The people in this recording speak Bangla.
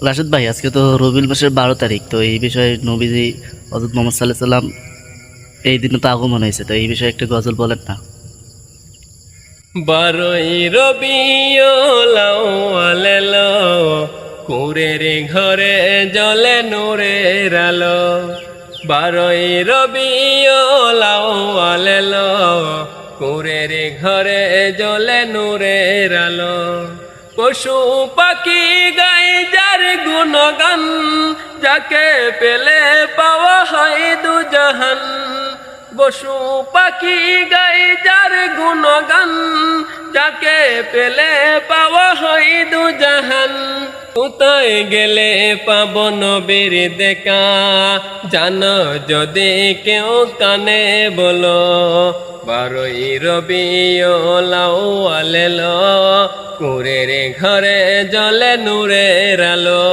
রাশেদ ভাই, আজকে তো রবিউল মাসের 12 তারিখ। তো এই বিষয়ে নবীজি হযরত মুহাম্মদ সাল্লাল্লাহু আলাইহি সাল্লাম এই দিনে তো আগমন হয়েছে, তো এই বিষয়ে একটা গজল বলেন না। 12ই রবিউল আউয়াল এলো, কুঁড়ের ঘরে জ্বলে নূরের আলো। 12ই রবিউল আউয়াল এলো, কুঁড়ের ঘরে জ্বলে নূরের আলো। পশু পাখি গাই যার গুণগান, যাকে পেলে পাওয়া হয় দুজাহান। পশু পাখি গাই যার গুণগান, যাকে পেলে পাওয়া হয় দুজাহান। কোথায় গেলে পাবো নবীর দেখা, জানো যদি কেউ কানে বলো। 12ই রবিউল আউয়াল এলো, কুঁড়ের ঘরে জ্বলে নূরের আলো।